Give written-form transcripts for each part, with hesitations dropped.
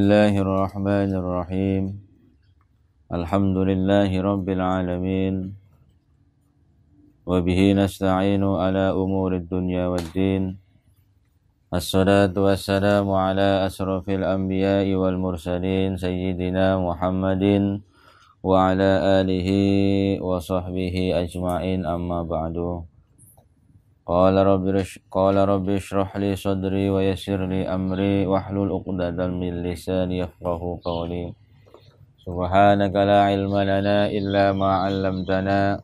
Bismillahirrahmanirrahim. Alhamdulillahi rabbil alamin. Wa bihi nasta'inu ala umurid dunya waddin. Assalatu wassalamu ala asrafil anbiya'i wal mursalin sayyidina Muhammadin wa ala alihi wa sahbihi ajma'in, amma ba'du. Qala rabbi ishrah li sadri wa yassir li amri wahlul 'uqdatam min lisani yafqahu qawli. Subhanaka la ilma lana illa ma 'allamtana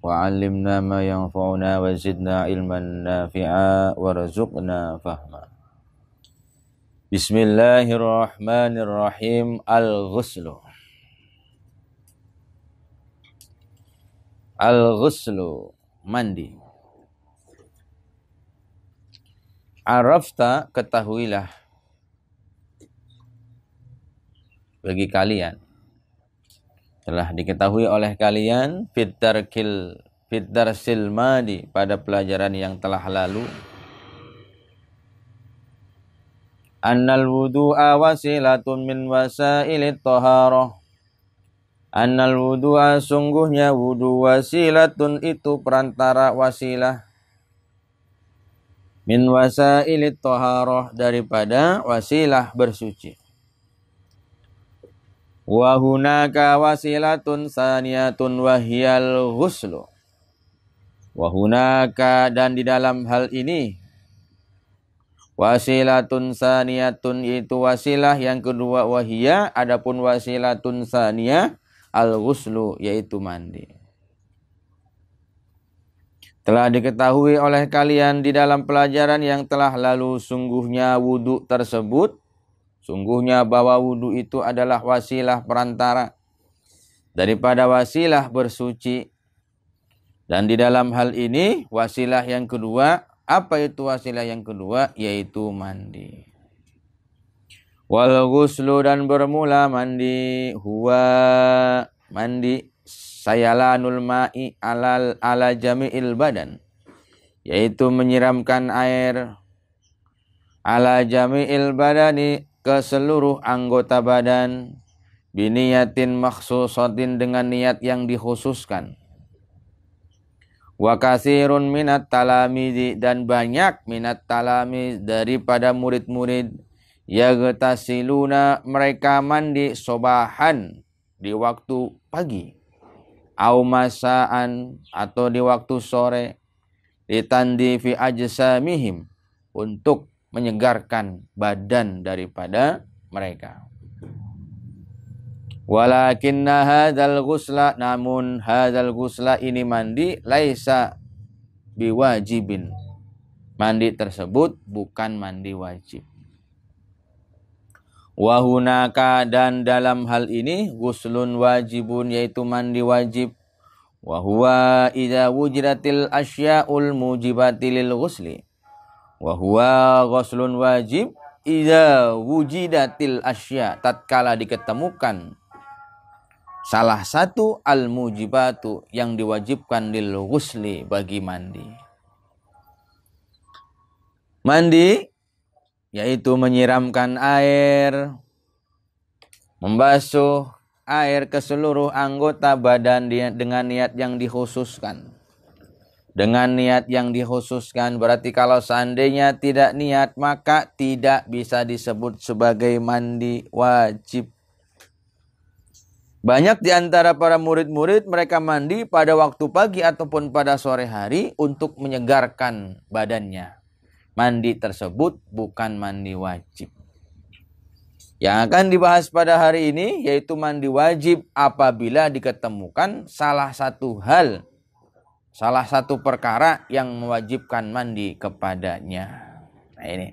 wa 'allimna ma yanfa'una wa zidna ilman nafi'a warzuqna fahma. Bismillahirrahmanirrahim. Al-ghuslu. Al-ghuslu, mandi. Arafta, ketahuilah, bagi kalian, telah diketahui oleh kalian darsil madi, pada pelajaran yang telah lalu, annal wudu'a wasilatun min wasailit thaharah. Annal wudu'a, sungguhnya wudu, wasilatun, itu perantara, wasilah, min wasailit thaharah, daripada wasilah bersuci. Wa hunaka wasilatun saniyatun wahyal ghuslu. Wa hunaka, dan di dalam hal ini, wasilatun saniyatun, itu wasilah yang kedua, wahya, adapun wasilatun saniyah al ghuslu, yaitu mandi. Telah diketahui oleh kalian di dalam pelajaran yang telah lalu, sungguhnya wudu tersebut, sungguhnya bahwa wudu itu adalah wasilah perantara daripada wasilah bersuci. Dan di dalam hal ini, wasilah yang kedua, apa itu wasilah yang kedua? Yaitu mandi. Wal ghuslu, dan bermula mandi, huwa, mandi, sayalanul ma'i ala jami'il badan, yaitu menyiramkan air, ala jami'il badani, ke seluruh anggota badan, biniyatin makhsusatin, dengan niat yang dikhususkan. Wa katsirun minat talamizi, dan banyak minat talamiz, daripada murid-murid, yagtasiluna, mereka mandi, sobahan, di waktu pagi, au masaan, atau di waktu sore, litandifi ajsamihim, untuk menyegarkan badan daripada mereka. Walakinna hadzal ghusla, namun hadzal ghusla, ini mandi, laisa biwajibin, mandi tersebut bukan mandi wajib. Wa hunaka, dan dalam hal ini, ghuslun wajibun, yaitu mandi wajib. Wa huwa idza wujidatil asya'ul mujibati lil ghusli. Wa huwa ghuslun wajib idza wujidatil asya', tatkala diketemukan salah satu al mujibatu, yang diwajibkan lil ghusli, bagi mandi. Mandi yaitu menyiramkan air, membasuh air ke seluruh anggota badan dengan niat yang dikhususkan. Dengan niat yang dikhususkan, berarti kalau seandainya tidak niat, maka tidak bisa disebut sebagai mandi wajib. Banyak di antara para murid-murid, mereka mandi pada waktu pagi ataupun pada sore hari untuk menyegarkan badannya. Mandi tersebut bukan mandi wajib. Yang akan dibahas pada hari ini yaitu mandi wajib apabila diketemukan salah satu hal, salah satu perkara yang mewajibkan mandi kepadanya. Nah ini.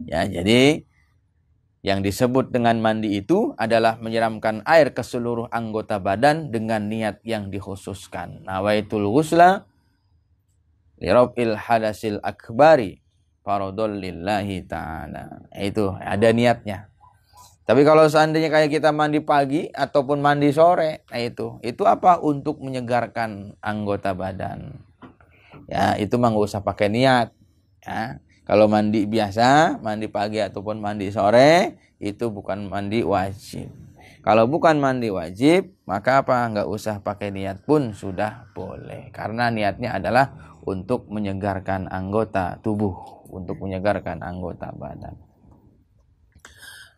Ya, jadi yang disebut dengan mandi itu adalah menyiramkan air ke seluruh anggota badan dengan niat yang dikhususkan. Nawaitul ghusla li raf'il hadasil akbari faradul lillahi ta'ala. Itu ada niatnya. Tapi kalau seandainya kayak kita mandi pagi ataupun mandi sore, nah itu apa? Untuk menyegarkan anggota badan. Ya, itu mah nggak usah pakai niat. Ya, kalau mandi biasa, mandi pagi ataupun mandi sore, itu bukan mandi wajib. Kalau bukan mandi wajib, maka apa? Nggak usah pakai niat pun sudah boleh. Karena niatnya adalah untuk menyegarkan anggota tubuh, untuk menyegarkan anggota badan.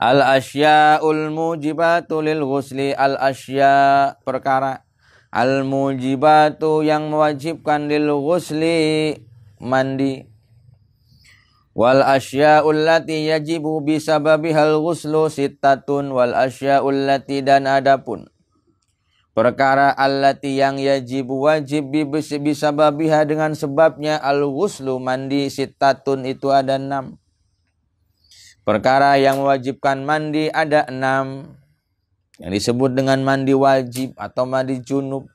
Al-asya'ul mujibatu lil ghusli. Al-asya' perkara. Al-mujibatu yang mewajibkan lil ghusli mandi. Wal asya'ul lati yajibu bisababihal ghuslu sittatun. Wal asya'ul lati dan adapun perkara allati yang yajibu wajib bisababiha dengan sebabnya al ghuslu mandi sittatun itu ada 6. Perkara yang mewajibkan mandi ada 6. Yang disebut dengan mandi wajib atau mandi junub.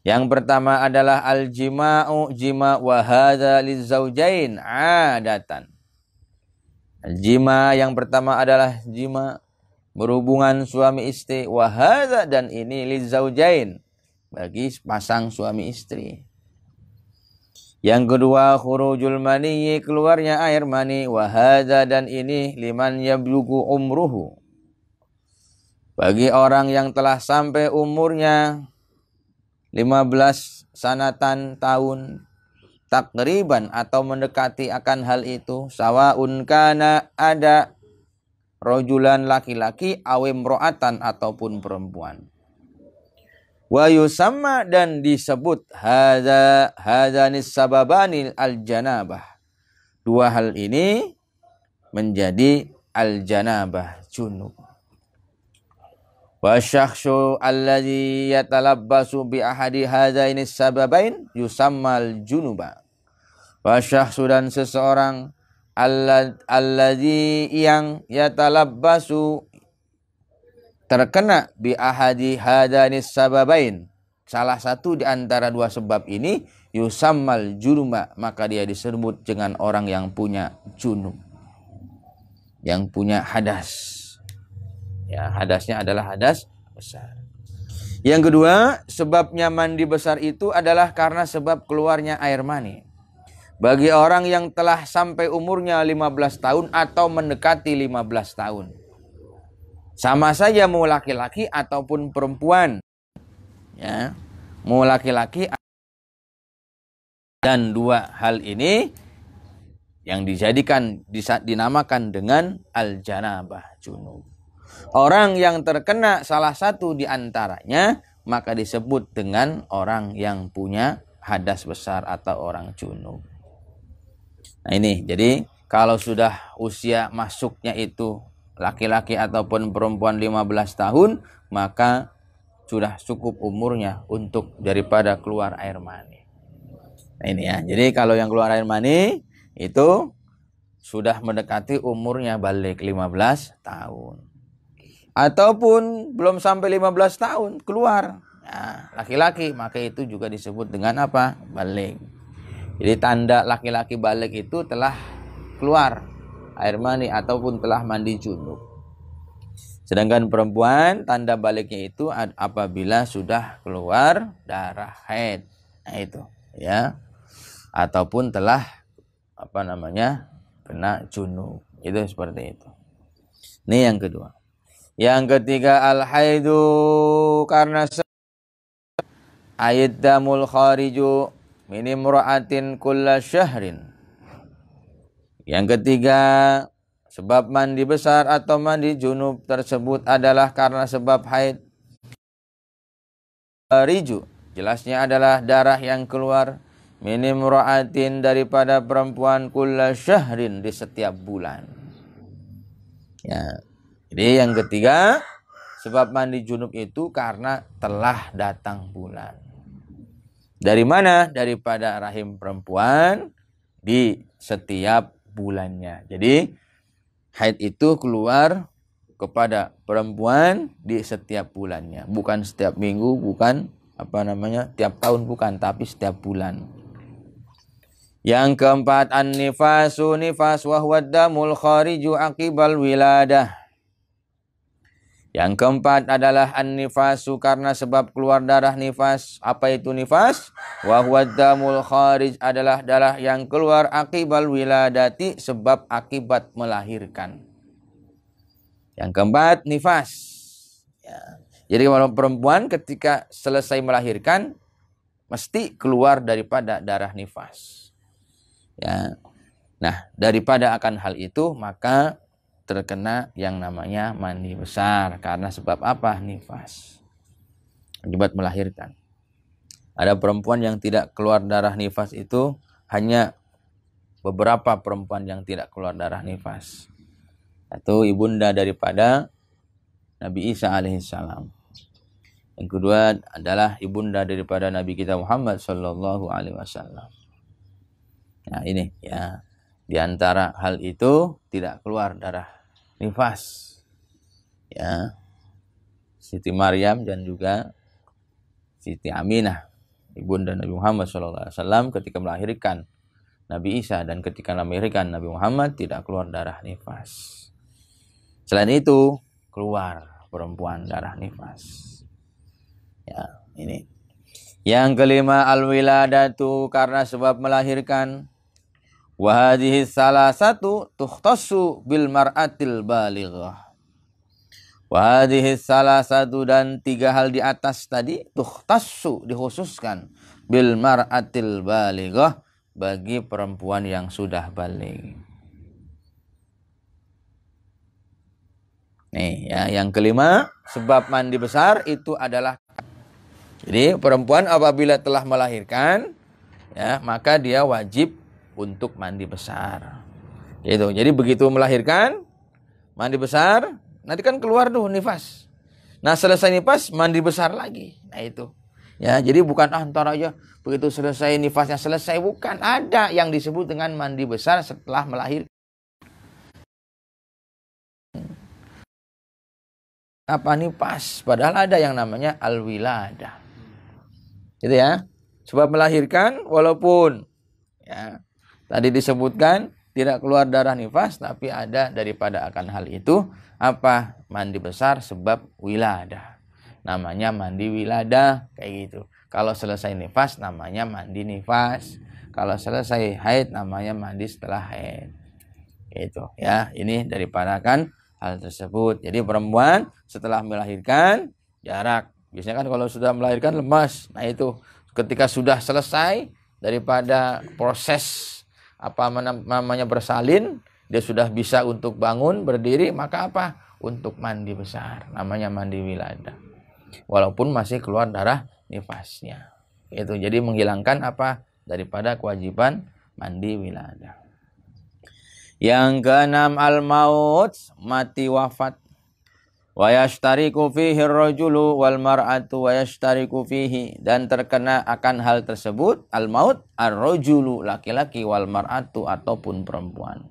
Yang pertama adalah al-jima'u, jima' wa hadza lizaujain adatan. Al-jima' yang pertama adalah jima' berhubungan suami istri, wa hadza dan ini lizaujain bagi pasang suami istri. Yang kedua khurujul maniyyi keluarnya air mani, wa hadza dan ini liman yablughu umruhu bagi orang yang telah sampai umurnya 15 sanatan tahun takriban atau mendekati akan hal itu, sawaun kana ada rojulan laki-laki awim ro'atan ataupun perempuan. Wa yusamma dan disebut hadzanis sababani al-janabah. Dua hal ini menjadi al-janabah junub. Wa syakhsu alladzi yatalabbasu bi ahadi hadzainis sababain yusammal junuba. Wa syakhsu dan seseorang alladzi yang yatalabbasu terkena bi ahadi hadanis sababain salah satu di antara dua sebab ini yusammal junuba maka dia disebut dengan orang yang punya junub, yang punya hadas. Ya, hadasnya adalah hadas besar. Yang kedua, sebabnya mandi besar itu adalah karena sebab keluarnya air mani. Bagi orang yang telah sampai umurnya 15 tahun atau mendekati 15 tahun. Sama saja mau laki-laki ataupun perempuan. Ya, mau laki-laki dan dua hal ini yang dinamakan dengan al-janabah junub. Orang yang terkena salah satu di antaranya maka disebut dengan orang yang punya hadas besar atau orang junub. Nah ini, jadi kalau sudah usia masuknya itu laki-laki ataupun perempuan 15 tahun, maka sudah cukup umurnya untuk daripada keluar air mani. Nah ini ya, jadi kalau yang keluar air mani itu sudah mendekati umurnya balik 15 tahun. Ataupun belum sampai 15 tahun keluar. Nah, laki-laki, maka itu juga disebut dengan apa? Balik. Jadi tanda laki-laki balik itu telah keluar air mani ataupun telah mandi junub. Sedangkan perempuan tanda baliknya itu apabila sudah keluar darah haid. Nah itu ya. Ataupun telah kena junub. Itu seperti itu. Ini yang kedua. Yang ketiga al-haidu karena ayiddamul khariju min imra'atin kulla syahrin. Yang ketiga, sebab mandi besar atau mandi junub tersebut adalah karena sebab haid. Riju, jelasnya adalah darah yang keluar minim ro'atin daripada perempuan kulla syahrin di setiap bulan. Ya, jadi yang ketiga, sebab mandi junub itu karena telah datang bulan. Dari mana? Daripada rahim perempuan di setiap bulannya. Jadi haid itu keluar kepada perempuan di setiap bulannya, bukan setiap minggu, bukan tiap tahun, bukan, tapi setiap bulan. Yang keempat an-nifasu, nifas wa huwa damul khariju aqibal wiladah. Yang keempat adalah an-nifasu karena sebab keluar darah nifas. Apa itu nifas? Wa huwa damul kharij adalah darah yang keluar akibal wiladati sebab akibat melahirkan. Yang keempat, nifas. Ya. Jadi kalau perempuan ketika selesai melahirkan mesti keluar daripada darah nifas. Ya. Nah, daripada akan hal itu maka terkena yang namanya mandi besar. Karena sebab apa? Nifas. Akibat melahirkan. Ada perempuan yang tidak keluar darah nifas itu hanya beberapa perempuan yang tidak keluar darah nifas. Satu, ibunda daripada Nabi Isa alaihissalam. Yang kedua adalah ibunda daripada Nabi kita Muhammad sallallahu alaihi wasallam. Nah, ini ya. Di antara hal itu tidak keluar darah nifas. Ya. Siti Maryam dan juga Siti Aminah, ibunda Nabi Muhammad sallallahu alaihi wasallam ketika melahirkan Nabi Isa dan ketika melahirkan Nabi Muhammad tidak keluar darah nifas. Selain itu keluar perempuan darah nifas. Ya, ini. Yang kelima, al-wiladatu, karena sebab melahirkan. Wa hadhihi salasatu tukhtassu bil mar'atil balighah. Wa hadhihi salasatu, dan tiga hal di atas tadi tukhtassu, dikhususkan bil mar'atil balighah, bagi perempuan yang sudah baligh. Nih ya, yang kelima, sebab mandi besar itu adalah, jadi perempuan apabila telah melahirkan ya, maka dia wajib untuk mandi besar. Gitu. Jadi begitu melahirkan, mandi besar, nanti kan keluar tuh nifas. Nah, selesai nifas mandi besar lagi. Nah, itu. Ya, jadi bukan antar aja begitu selesai nifasnya selesai, bukan, ada yang disebut dengan mandi besar setelah melahirkan. Apa nifas? Padahal ada yang namanya al-wiladah. Gitu ya. Sebab melahirkan walaupun ya tadi disebutkan tidak keluar darah nifas, tapi ada daripada akan hal itu apa? Mandi besar sebab wiladah. Namanya mandi wiladah kayak gitu. Kalau selesai nifas namanya mandi nifas. Kalau selesai haid namanya mandi setelah haid. Gitu ya. Ini daripada kan hal tersebut. Jadi perempuan setelah melahirkan jarak. Biasanya kan kalau sudah melahirkan lemas. Nah itu ketika sudah selesai daripada proses apa namanya bersalin, dia sudah bisa untuk bangun berdiri, maka apa? Untuk mandi besar. Namanya mandi wiladah. Walaupun masih keluar darah nifasnya. Itu jadi menghilangkan apa? Daripada kewajiban mandi wiladah. Yang keenam, al-maut, mati wafat. Wa yashtariku fihi ar-rajulu wal mar'atu wa yashtariku fihi, dan terkena akan hal tersebut al-maut, ar-rajulu, laki-laki, wal mar'atu, ataupun perempuan.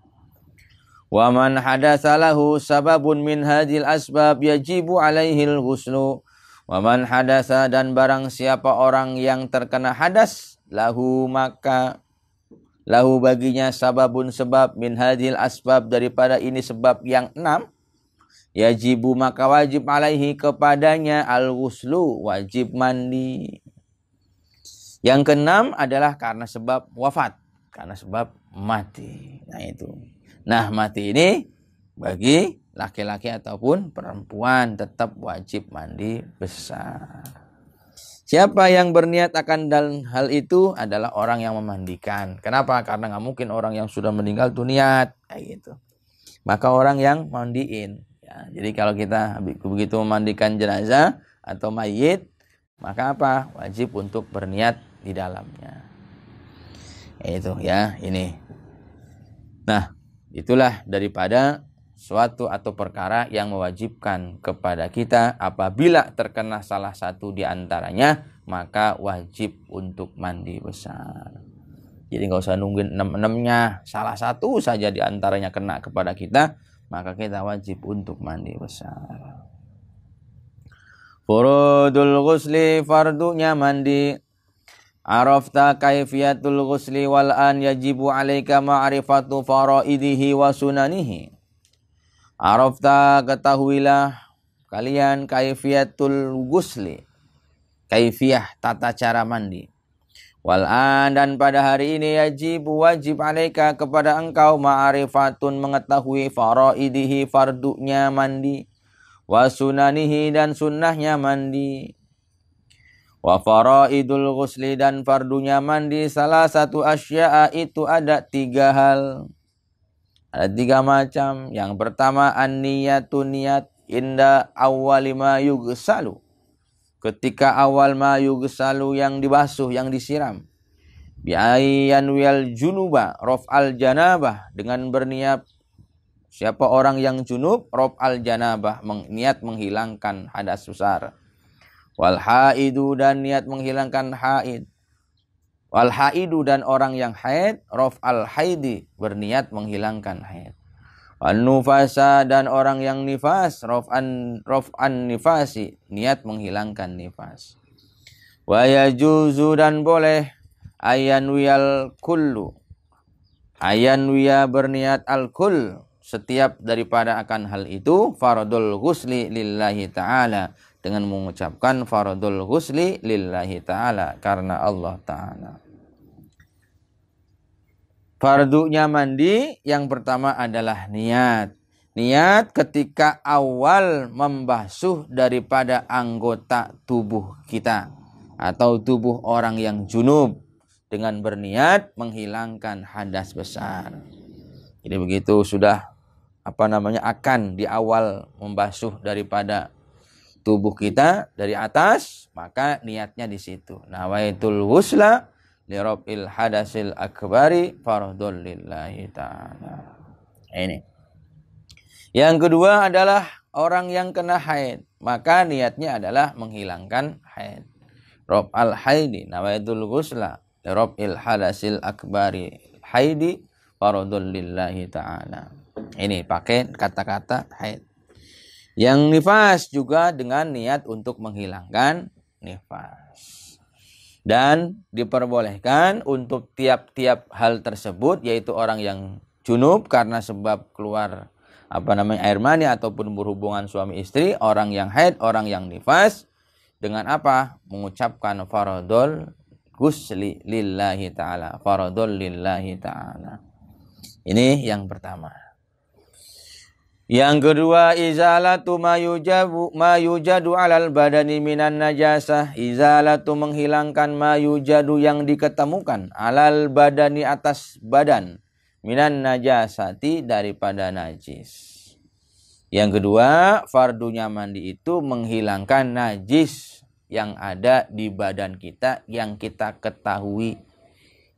Wa man hadatsa lahu sababun min hadhil asbab yajibu alaihi al-ghuslu. Wa man hadatsa, dan barang siapa orang yang terkena hadas, lahu, maka lahu baginya sababun sebab, min hadhil asbab, daripada ini sebab yang 6, yajibu, maka wajib alaihi, kepadanya, al-ghuslu, wajib mandi. Yang keenam adalah karena sebab wafat, karena sebab mati. Nah itu. Nah, mati ini bagi laki-laki ataupun perempuan tetap wajib mandi besar. Siapa yang berniat akan hal itu adalah orang yang memandikan. Kenapa? Karena nggak mungkin orang yang sudah meninggal tuh niat kayak gitu. Maka orang yang mandiin. Ya, jadi kalau kita begitu memandikan jenazah atau mayit, maka apa? Wajib untuk berniat di dalamnya. Itu ya, ini. Nah, itulah daripada suatu atau perkara yang mewajibkan kepada kita apabila terkena salah satu di antaranya, maka wajib untuk mandi besar. Jadi nggak usah nungguin 6-6-nya, salah satu saja di antaranya kena kepada kita, maka kita wajib untuk mandi besar. Furudul ghusli, fardunya mandi. Arafta kaifiyatul ghusli wal an yajibu alaika ma'rifatu faraidihi wa sunanihi. Arafta, ketahuilah kalian, kaifiyatul ghusli, kaifiyah, tata cara mandi. Wal'an dan pada hari ini wajib alaika kepada engkau ma'arifatun mengetahui faraidihi fardunya mandi wa sunanihi dan sunnahnya mandi wa faraidul ghusli dan fardunya mandi salah satu asya'a itu ada 3 hal. Ada 3 macam. Yang pertama an-niyatu niat inda awwali ma yughsalu. Ketika awal ma yughsalu yang dibasuh, yang disiram. Bi ayyan wal junuba raf'al janabah dengan berniat siapa orang yang junub raf'al janabah niat menghilangkan hadas besar. Wal haidu dan niat menghilangkan haid. Wal haidu dan orang yang haid raf'al haidi berniat menghilangkan haid. Wan nufasa dan orang yang nifas raf'an nifasi niat menghilangkan nifas. Wa yajuzu dan boleh ayanwiyal kullu ayanwiya berniat al-kull setiap daripada akan hal itu faradul ghusli lillahi ta'ala dengan mengucapkan faradul ghusli lillahi ta'ala karena Allah ta'ala. Fardunya mandi yang pertama adalah niat. Niat ketika awal membasuh daripada anggota tubuh kita atau tubuh orang yang junub dengan berniat menghilangkan hadas besar. Jadi begitu sudah akan di awal membasuh daripada tubuh kita dari atas, maka niatnya di situ. Nawaitul ghusla li rabbil hadasil akbari fardhul lillahi ta'ala. Ini. Yang kedua adalah orang yang kena haid, maka niatnya adalah menghilangkan haid. Rab'al haidi nawaitul ghusla li rabbil hadasil akbari haidi fardhul lillahi ta'ala. Ini pakai kata-kata haid. Yang nifas juga dengan niat untuk menghilangkan nifas. Dan diperbolehkan untuk tiap-tiap hal tersebut, yaitu orang yang junub karena sebab keluar air mani ataupun berhubungan suami istri, orang yang haid, orang yang nifas, dengan apa? Mengucapkan faradul ghusli lillahi ta'ala. Faradul lillahi ta'ala. Ini yang pertama. Yang kedua, izalatu ma yujadu alal badani minan najasah. Izalatu menghilangkan ma yujadu yang diketemukan alal badani atas badan minan najasati daripada najis. Yang kedua, fardunya mandi itu menghilangkan najis yang ada di badan kita yang kita ketahui,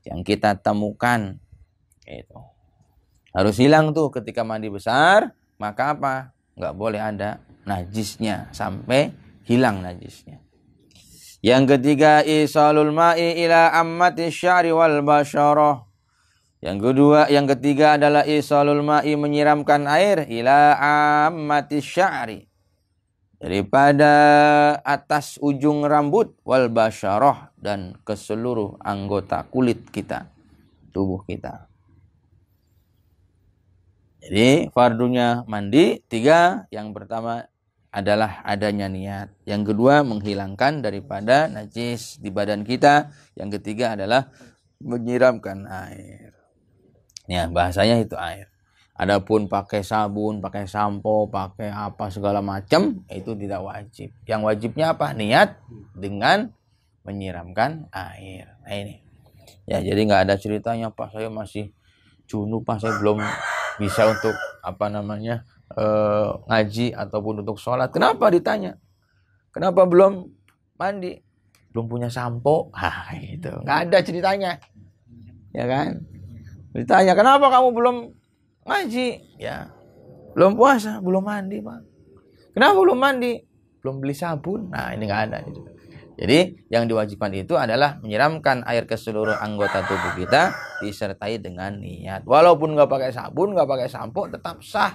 yang kita temukan. Itu harus hilang tuh ketika mandi besar. Maka apa? Nggak boleh ada najisnya sampai hilang najisnya. Yang ketiga, isalul ma'i ila ammati sya'ri wal basyarah. Yang ketiga adalah isalul ma'i menyiramkan air ila ammati sya'ri daripada atas ujung rambut wal basyarah dan ke seluruh anggota kulit kita, tubuh kita. Jadi fardunya mandi 3, yang pertama adalah adanya niat. Yang kedua menghilangkan daripada najis di badan kita. Yang ketiga adalah menyiramkan air. Ya, bahasanya itu air. Adapun pakai sabun, pakai sampo, pakai apa segala macam itu tidak wajib. Yang wajibnya apa? Niat dengan menyiramkan air. Nah ini. Ya, jadi nggak ada ceritanya Pak saya masih junub, Pak saya belum bisa untuk ngaji ataupun untuk sholat. Kenapa ditanya? Kenapa belum mandi? Belum punya sampo? Itu nggak ada ceritanya, ya kan? Ditanya kenapa kamu belum ngaji? Ya, belum puasa, belum mandi Pak. Kenapa belum mandi? Belum beli sabun. Nah ini nggak ada. Jadi yang diwajibkan itu adalah menyiramkan air ke seluruh anggota tubuh kita disertai dengan niat. Walaupun nggak pakai sabun, nggak pakai sampo, tetap sah.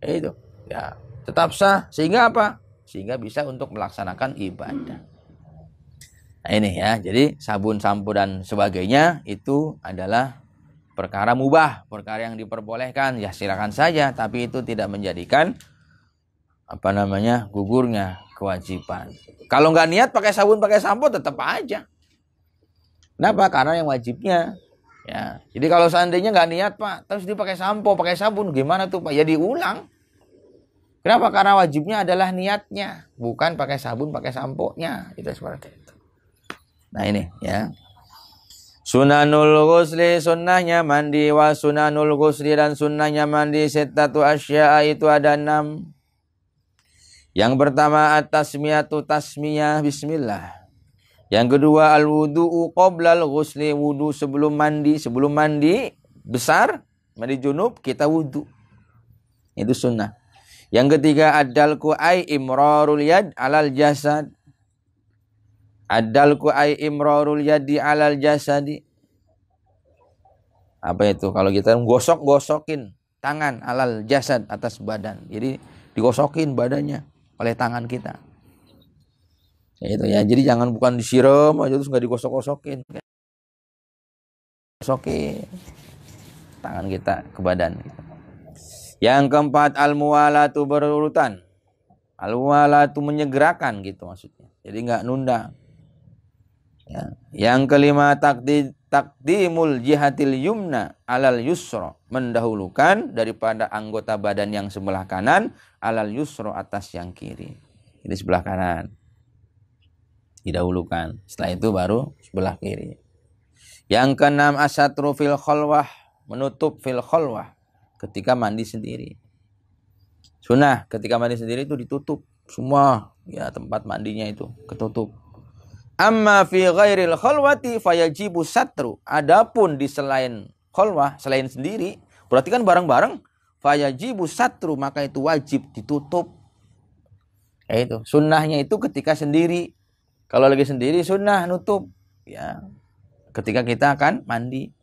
Itu, ya, tetap sah. Sehingga apa? Sehingga bisa untuk melaksanakan ibadah. Nah ini ya, jadi sabun, sampo dan sebagainya itu adalah perkara mubah, perkara yang diperbolehkan. Ya silakan saja, tapi itu tidak menjadikan gugurnya kewajiban. Kalau nggak niat pakai sabun, pakai sampo tetap aja. Kenapa? Karena yang wajibnya. Ya. Jadi kalau seandainya nggak niat Pak, terus dia pakai sampo, pakai sabun, gimana tuh Pak? Ya diulang. Kenapa? Karena wajibnya adalah niatnya, bukan pakai sabun, pakai sampo-nya. Itu seperti itu. Nah ini ya. Sunanul ghusli, sunnahnya mandi, wa sunanul ghusli, dan sunnahnya mandi settatu asya'a, itu ada 6. Yang pertama at-tasmiyatu, tasmiyah bismillah. Yang kedua al-wudu'u qoblal ghusli, wudu sebelum mandi. Sebelum mandi besar, mandi junub, kita wudu. Itu sunnah. Yang ketiga ad-dalku ay imrarul yad alal jasad. Ad-dalku ay imrarul yadi alal jasadi. Apa itu? Kalau kita gosok-gosokin tangan alal jasad, atas badan. Jadi digosokin badannya oleh tangan kita. Ya itu ya. Jadi jangan bukan disiram aja terus nggak digosok-gosokin. Gosokin tangan kita ke badan. Yang keempat al-muwalatu, berurutan. Al-muwalatu menyegerakan gitu maksudnya. Jadi nggak nunda. Ya. Yang kelima takdimul jihatil yumna alal yusro, mendahulukan daripada anggota badan yang sebelah kanan alal yusro, atas yang kiri. Jadi sebelah kanan didahulukan. Setelah itu baru sebelah kiri. Yang keenam asatru fil khalwah, menutup fil khalwah ketika mandi sendiri. Sunnah ketika mandi sendiri itu ditutup semua ya, tempat mandinya itu ketutup. Amma fi ghairil khalwati fayajibu satru. Adapun di selain khalwah, selain sendiri, berarti kan bareng-bareng, fayajibu satru, maka itu wajib ditutup. Ya itu, sunnahnya itu ketika sendiri. Kalau lagi sendiri sunnah nutup ya, ketika kita akan mandi.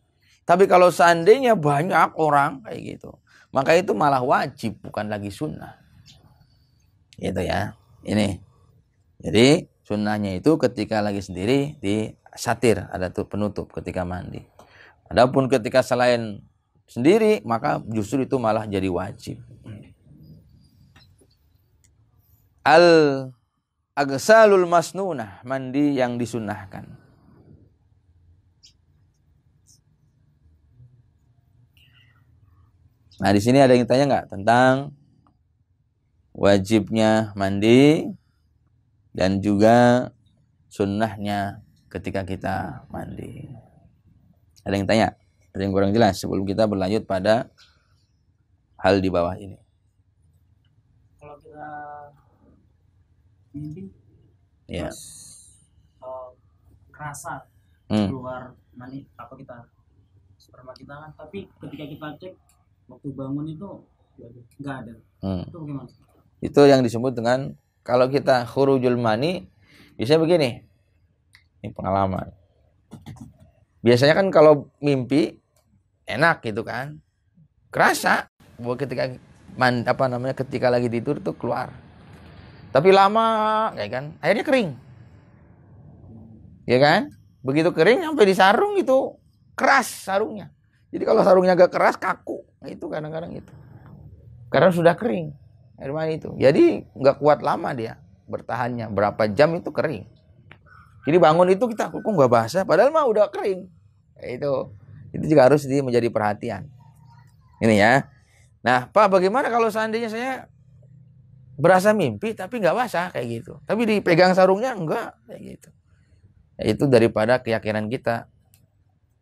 Tapi kalau seandainya banyak orang kayak gitu, maka itu malah wajib, bukan lagi sunnah. Gitu ya. Ini. Jadi sunnahnya itu ketika lagi sendiri disatir, ada tuh penutup ketika mandi. Adapun ketika selain sendiri, maka justru itu malah jadi wajib. Al-agsalul masnunah, mandi yang disunnahkan. Nah, di sini ada yang tanya nggak tentang wajibnya mandi dan juga sunnahnya ketika kita mandi? Ada yang tanya? Ada yang kurang jelas sebelum kita berlanjut pada hal di bawah ini? Kalau kita mimpi, ya, terus kerasa keluar mani apa kita sperma kita kan, tapi ketika kita cek waktu bangun itu nggak ada. Itu bagaimana? Itu yang disebut dengan, kalau kita khurujul mani biasanya begini. Ini pengalaman. Biasanya kan kalau mimpi enak gitu kan, kerasa bahwa ketika ketika lagi tidur itu keluar. Tapi lama kayak kan, akhirnya kering. Ya kan? Begitu kering sampai di sarung itu keras sarungnya. Jadi kalau sarungnya agak keras, kaku. Nah, itu kadang-kadang itu. Karena sudah kering air mani itu. Jadi nggak kuat lama dia bertahannya. Berapa jam itu kering. Jadi bangun itu kita kok nggak basah, padahal mah udah kering. Nah, itu juga harus menjadi perhatian. Ini ya. Nah, Pak, bagaimana kalau seandainya saya berasa mimpi tapi nggak basah kayak gitu, tapi dipegang sarungnya enggak kayak gitu? Ya, itu daripada keyakinan kita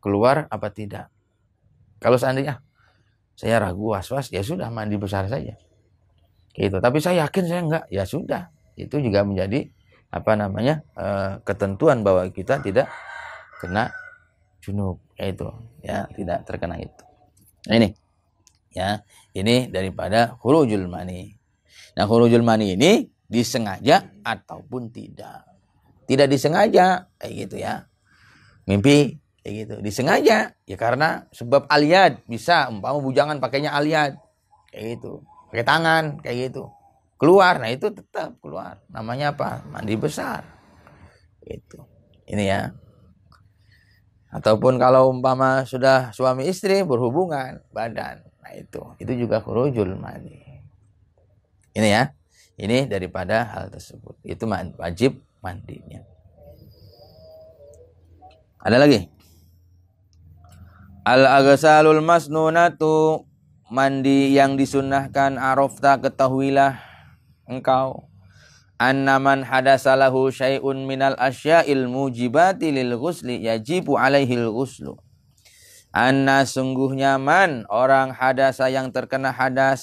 keluar apa tidak. Kalau seandainya saya ragu, was-was, ya sudah mandi besar saja. Gitu. Tapi saya yakin saya enggak, ya sudah. Itu juga menjadi ketentuan bahwa kita tidak kena junub, yaitu ya tidak terkena itu. Nah, ini ya, ini daripada khurujul mani. Nah, khurujul mani ini disengaja ataupun tidak. Tidak disengaja kayak gitu ya. Mimpi kayak gitu. Disengaja ya karena sebab aliyad, bisa umpama bujangan pakainya aliyad kayak gitu. Pakai tangan kayak gitu. Keluar, nah itu tetap keluar. Namanya apa? Mandi besar. Gitu. Ini ya. Ataupun kalau umpama sudah suami istri berhubungan badan. Nah itu juga khurujul mani. Ini ya. Ini daripada hal tersebut. Itu wajib mandinya. Ada lagi. Al-aghsalul masnunatu, mandi yang disunnahkan, arafta, ketahuilah engkau, annaman hadasalahu syai'un minal asya'il mujibati lil ghusli yajibu alaihil ghuslu. Anna, sungguhnya, man, orang, hadasa, yang terkena hadas,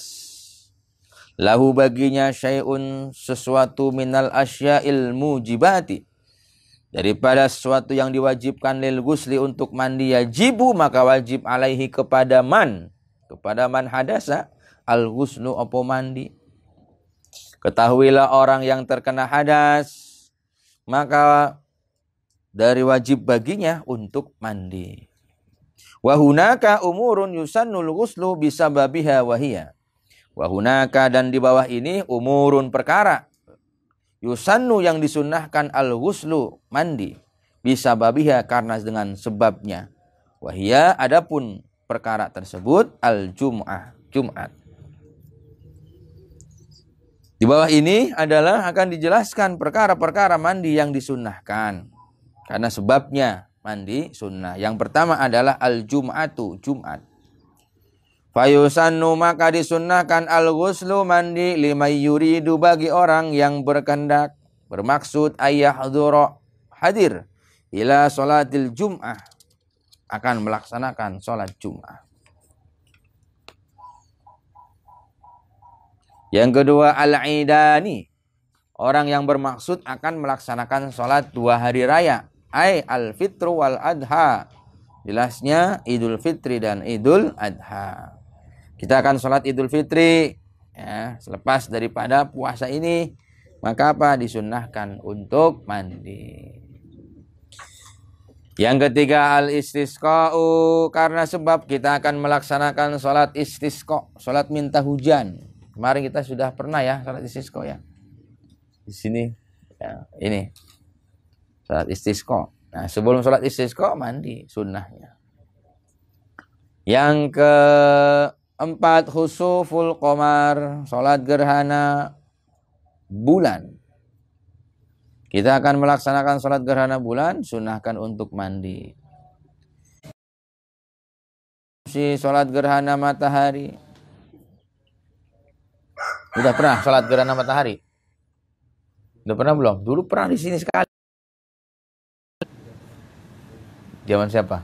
lahu, baginya, syai'un, sesuatu, minal asya'il mujibati, daripada sesuatu yang diwajibkan, lil ghusli, untuk mandi, yajibu, maka wajib, alaihi, kepada man hadasa, al ghuslu, apa mandi. Ketahuilah orang yang terkena hadas, maka dari wajib baginya untuk mandi. Wa hunaka umurun yusannul ghuslu bisababiha wahiyya. Wa hunaka, dan di bawah ini, umurun, perkara, yusannu, yang disunnahkan, al ghuslu, mandi, bisababiha, karena dengan sebabnya, wahiyya, adapun perkara tersebut, al jum'ah, Jumat. Di bawah ini adalah akan dijelaskan perkara-perkara mandi yang disunnahkan karena sebabnya mandi sunnah. Yang pertama adalah al-jum'atu, Jumat. Fayusannu, maka disunnahkan, al-ghuslu, mandi, limay yuridu, bagi orang yang berkehendak, bermaksud, ayyahdura, hadir, ila sholatil jum'ah, akan melaksanakan sholat Jum'ah. Yang kedua, al-idani, orang yang bermaksud akan melaksanakan sholat 2 hari raya, ay al-fitru wal adha, jelasnya Idul Fitri dan Idul Adha. Kita akan sholat Idul Fitri, ya, selepas daripada puasa ini, maka apa? Disunnahkan untuk mandi. Yang ketiga, al-istisqa'u, karena sebab kita akan melaksanakan sholat istisqa, sholat minta hujan. Kemarin kita sudah pernah ya sholat istisqa ya. Di sini, ya, ini sholat istisqa. Nah, sebelum sholat istisqa mandi sunnahnya. Yang keempat, khusuful qamar, sholat gerhana bulan. Kita akan melaksanakan sholat gerhana bulan, sunnahkan untuk mandi. Sholat gerhana matahari. Udah pernah sholat gerhana matahari? Udah pernah belum? Dulu pernah di sini sekali. Zaman siapa?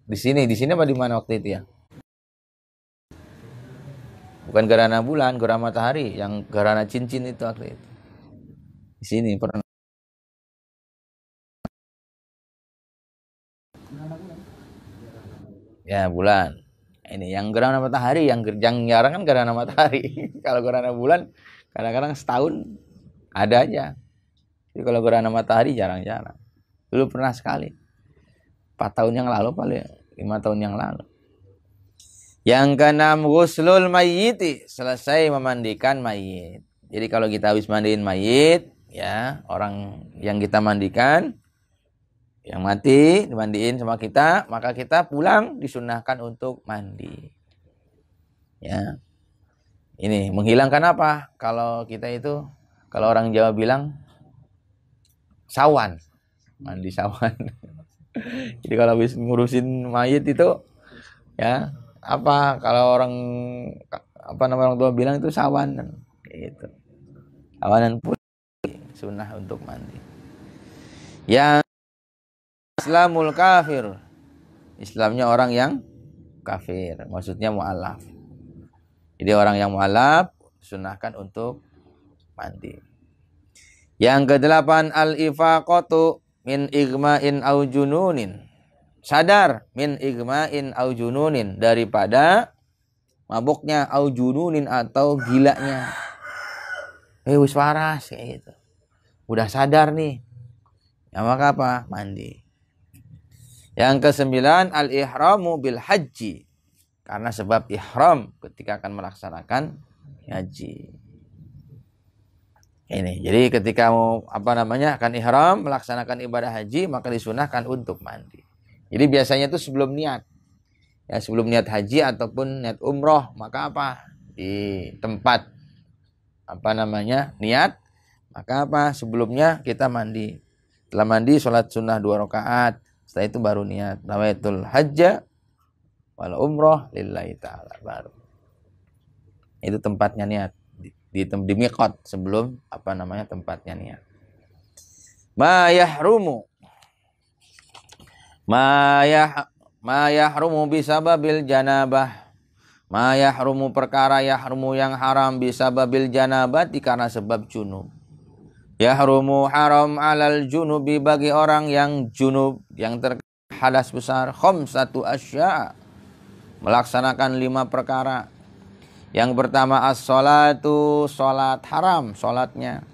Di sini apa di mana waktu itu ya? Bukan gerhana bulan, gerhana matahari, yang gerhana cincin itu waktu itu. Di sini pernah. Ya, bulan. Ini yang gerhana matahari, yang jarang kan gerhana matahari. Kalau gerhana bulan kadang-kadang setahun ada aja. Jadi kalau gerhana matahari jarang-jarang. Dulu pernah sekali. 4 tahun yang lalu paling, 5 tahun yang lalu. Yang keenam, ghuslul mayyiti, selesai memandikan mayit. Jadi kalau kita habis mandiin mayit, ya, orang yang kita mandikan, yang mati, dimandiin sama kita, maka kita pulang disunnahkan untuk mandi. Ya. Ini menghilangkan apa? Kalau kita itu, kalau orang Jawa bilang sawan, mandi sawan. Jadi kalau habis ngurusin mayit itu, ya, apa, kalau orang, apa nama orang tua bilang itu sawanan, gitu. Sawanan pun sunnah untuk mandi. Yang Islamul kafir, Islamnya orang yang kafir, maksudnya mu'alaf. Jadi orang yang mu'alaf sunnahkan untuk mandi. Yang kedelapan, al-ifaqatu min igma'in au jununin, sadar, min igma'in au jununin, daripada mabuknya, au jununin, atau gilanya. Wis waras kayak gitu. Udah sadar nih. Ya, maka apa? Mandi. Yang kesembilan, al-ihramu bil haji, karena sebab ihram ketika akan melaksanakan haji. Ini, jadi ketika mau akan ihram melaksanakan ibadah haji, maka disunahkan untuk mandi. Jadi biasanya itu sebelum niat, ya, sebelum niat haji ataupun niat umroh, maka apa, di tempat niat, maka apa, sebelumnya kita mandi. Setelah mandi sholat sunnah 2 rakaat, Setelah itu baru niat nawaitul hajja wal umroh lillahi ta'ala, baru. Itu tempatnya niat di miqat sebelum tempatnya niat. Ma yahrumu bisababil janabah. Ma yahrumu perkara yahrumu yang haram bisababil janabati karena sebab junub. Yahrumu haram alal junubi bagi orang yang junub, yang terhadas besar. Khamsatu asya, melaksanakan 5 perkara. Yang pertama as-salatu, salat haram salatnya.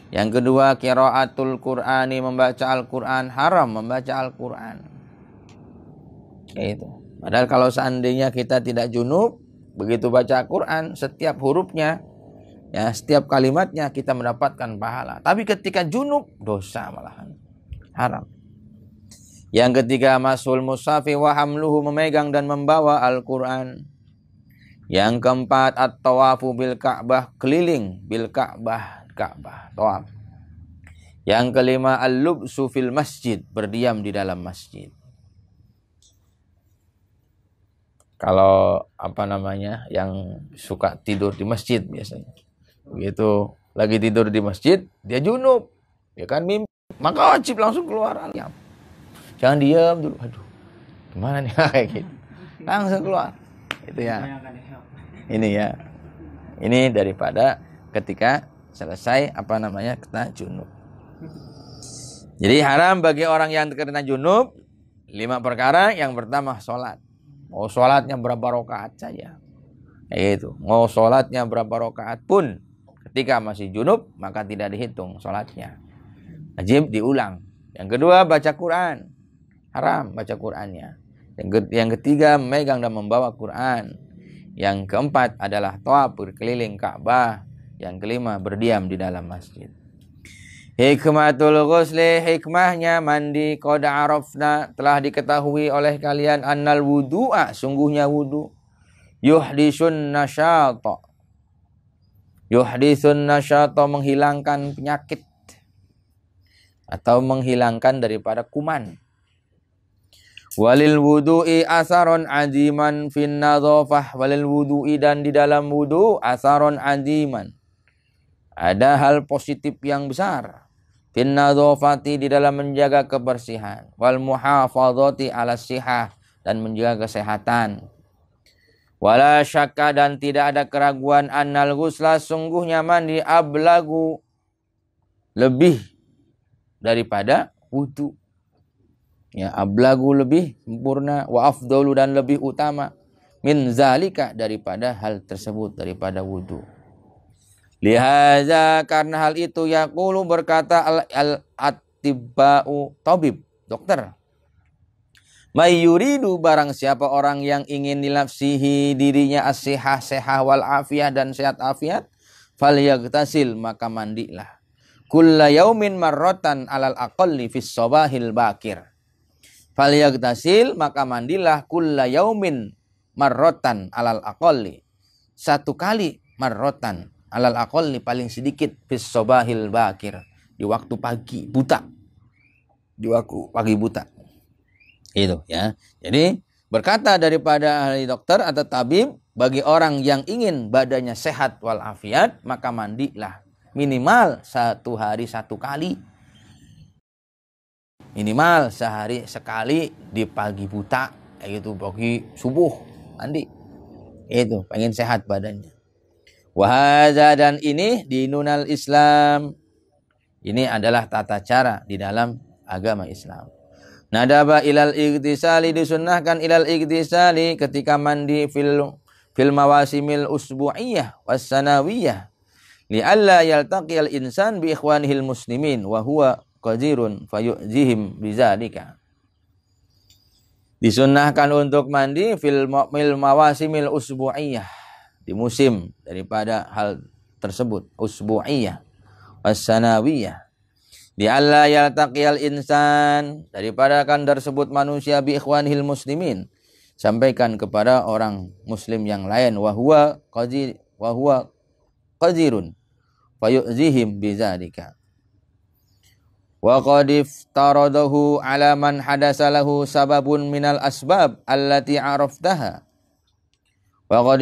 Yang kedua qiraatul Qur'ani, membaca Al-Qur'an, haram membaca Al-Qur'an. Itu. Padahal kalau seandainya kita tidak junub, begitu baca Quran, setiap hurufnya, ya setiap kalimatnya kita mendapatkan pahala. Tapi ketika junub, dosa malahan, haram. Yang ketiga masul mushafi wa hamluhu, memegang dan membawa Al-Quran. Yang keempat at-tawafu bil Ka'bah, keliling bil Ka'bah, tawaf. Yang kelima al-lubsu fil masjid, berdiam di dalam masjid. Kalau yang suka tidur di masjid biasanya, begitu lagi tidur di masjid dia junub, ya kan, mimpi, maka wajib langsung keluar. Jangan diam dulu, aduh gimana nih kayak gitu, langsung keluar. Itu ya, ini ya, ini daripada ketika selesai kita junub. Jadi haram bagi orang yang terkena junub 5 perkara. Yang pertama sholat. Mau sholatnya berapa rakaat saja, itu. Mau sholatnya berapa rakaat pun, ketika masih junub maka tidak dihitung sholatnya, wajib diulang. Yang kedua baca Quran, haram baca Qurannya. Yang ketiga memegang dan membawa Quran. Yang keempat adalah tawaf berkeliling Ka'bah. Yang kelima berdiam di dalam masjid. Hikmatul ghusli, hikmahnya mandi. Qad arafna, telah diketahui oleh kalian. Annal wudu'a, sungguhnya wudu. Yuhdisun nasyata, menghilangkan penyakit atau menghilangkan daripada kuman. Walil wudu'i asaron aziman fin nadhafah, walil wudu'i, dan di dalam wudu asaron aziman, ada hal positif yang besar. Fin nadhafati, di dalam menjaga kebersihan. Wal muhafadzati ala sihah, dan menjaga kesehatan. Wala syakka, dan tidak ada keraguan, annal ghusla, sungguhnya mandi, ablagu, lebih daripada wudu. Ya, ablagu lebih sempurna, wa afdalu, dan lebih utama, min zalika, daripada hal tersebut, daripada wudu. Lihaza, karena hal itu, yaqulu, berkata al-atibba'u, tabib, dokter. May yuridu, barang siapa orang yang ingin nilafsihi, dirinya as-sihah, sehah wal afiyah, dan sehat afiat, falyagtasil, maka mandilah. Kulla yaumin marratan alal aqalli fis sabahil bakir. Falyagtasil, maka mandilah, kulla yaumin marratan alal aqalli, 1 kali, marratan alal aqalli, paling sedikit, fis sabahil bakir, di waktu pagi buta, di waktu pagi buta. Itu ya. Jadi berkata daripada ahli dokter atau tabib, bagi orang yang ingin badannya sehat walafiat, maka mandilah minimal 1 hari 1 kali. Minimal sehari sekali di pagi buta, yaitu pagi subuh mandi. Itu pengen sehat badannya. Wahada, dan ini dinunal Islam. Ini adalah tata cara di dalam agama Islam. Nadaba ilal igtisali, disunnahkan ilal igtisali, ketika mandi fil mawasimil usbu'iyah was sanawiyah, li'alla yaltaqiyal insan bi ikhwanihil muslimin wa huwa qadirun fayu'zihim bizalika. Disunnahkan untuk mandi fil mawasimil usbu'iyah, di musim daripada hal tersebut, usbu'iyah was sanawiyah, li'alla yaltaqiyal insan, daripada kan tersebut manusia bi ikhwanihil muslimin, sampaikan kepada orang muslim yang lain, wa huwa qadirun fayu'zihim bizalika, Wa qad iftaradahu ala man hadasa lahu sababun minal asbab allati araftaha. Wa qad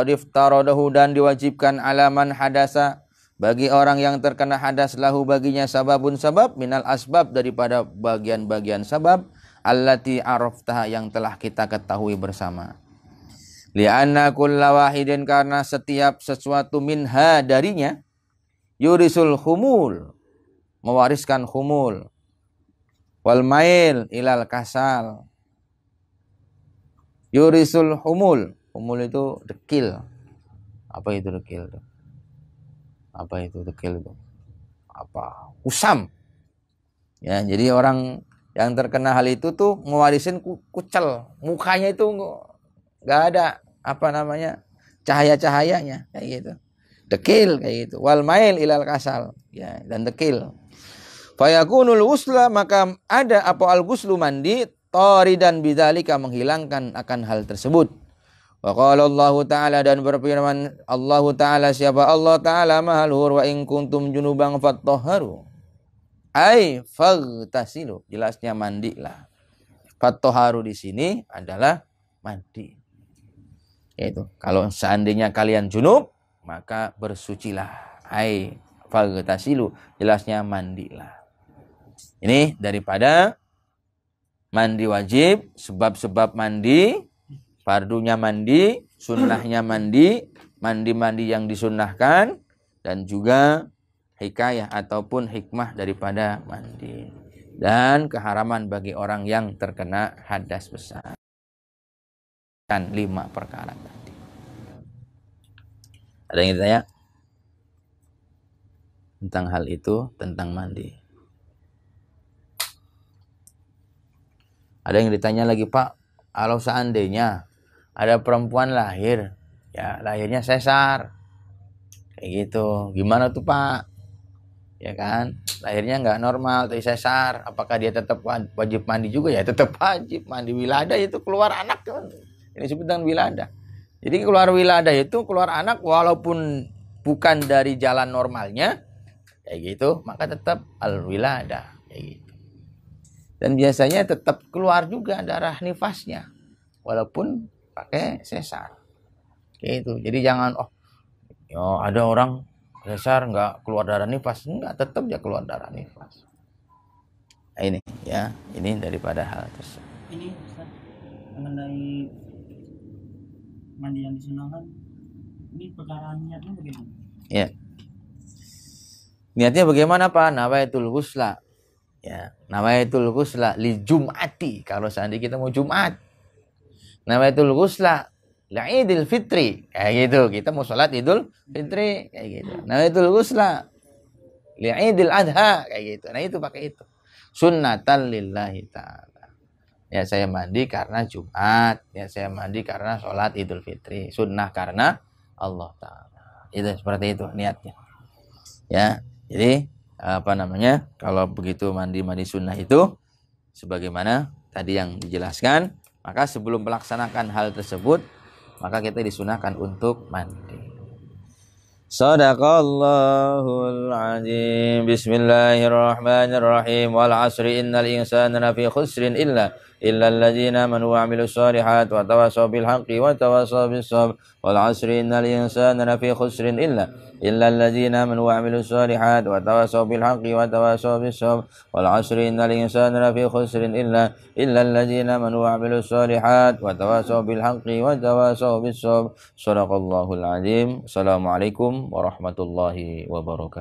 iftaradahu dan diwajibkan ala man hadasa bagi orang yang terkena hadas lahu baginya sababun sabab minal asbab daripada bagian-bagian sabab allati araftaha yang telah kita ketahui bersama. Li'anna kulla wahidin karena setiap sesuatu minha darinya yurisul khumul mewariskan khumul wal mail ilal kasal. Yurisul humul itu dekil. Apa itu dekil? Apa itu dekil itu? Apa? Usam. Ya, jadi orang yang terkena hal itu tuh ngewarisin kucel. Mukanya itu nggak ada cahaya-cahayanya kayak gitu. Dekil kayak gitu. Wal mail ilal kasal. Ya, dan dekil. Fayakunul ghusla maka ada apa al-ghuslu mandi taridan bidzalika menghilangkan akan hal tersebut. Wa qala Allah Ta'ala dan berfirman Allah Ta'ala siapa Allah Ta'ala Mahal Hur wa in kuntum junuban fattahharu. Ai faghtasilu jelasnya mandilah. Fattahharu di sini adalah mandi. Yaitu kalau seandainya kalian junub maka bersucilah. Ai faghtasilu jelasnya mandilah. Ini daripada mandi wajib, sebab-sebab mandi, fardunya mandi, sunnahnya mandi, mandi-mandi yang disunnahkan, dan juga hikayah ataupun hikmah daripada mandi. Dan keharaman bagi orang yang terkena hadas besar. Dan 5 perkara tadi. Ada yang ditanya? Tentang hal itu, tentang mandi. Ada yang ditanya lagi, Pak, kalau seandainya ada perempuan lahir, ya lahirnya sesar, kayak gitu, gimana tuh Pak? Ya kan, lahirnya nggak normal, tapi sesar, apakah dia tetap wajib mandi juga? Ya tetap wajib mandi. Wiladah itu keluar anak, kan? Ini sebutan wiladah. Jadi keluar wiladah itu keluar anak walaupun bukan dari jalan normalnya, kayak gitu, maka tetap al-wiladah, kayak gitu. Dan biasanya tetap keluar juga darah nifasnya walaupun pakai sesar. Kayak itu. Jadi jangan ya ada orang sesar nggak keluar darah nifas, enggak, tetap dia keluar darah nifas. Nah, ini ya, ini daripada hal tersebut. Ini Ustaz, mengenai mandi yang disunahkan, ini perkara niatnya bagaimana? Ya. Niatnya bagaimana Pak? Nawaitul ghusla. Ya, nawaitul ghusla li jum'ati kalau seandainya kita mau Jumat. Nawaitul ghusla li Idul Fitri. Kayak gitu. Kita mau sholat Idul Fitri kayak gitu. Nawaitul ghusla li Idul Adha kayak gitu. Nah, itu pakai itu. Sunnatan lillahi ta'ala. Ya, saya mandi karena Jumat. Ya, saya mandi karena sholat Idul Fitri. Sunnah karena Allah Ta'ala. Itu seperti itu niatnya. Ya, jadi kalau begitu mandi sunnah itu sebagaimana tadi yang dijelaskan, maka sebelum melaksanakan hal tersebut maka kita disunahkan untuk mandi. Shadaqallahul azim. Bismillahirrahmanirrahim. Wal 'asri innal insana lafi khusrin illa alladzina amanu wa 'amilus shalihat wa tawassaw bil haqqi wa tawassaw bis sabr. Wal 'asri innal insana lafi khusrin illa alladzina amanu wa 'amilus shalihat wa tawassaw bil haqqi wa tawassaw bis sabr. Wal 'asri innal insana lafi khusrin illa alladzina amanu wa 'amilus shalihat wa tawassaw bil haqqi wa tawassaw bis sabr. Shadaqallahul azim. Assalamualaikum warahmatullahi wabarakatuh.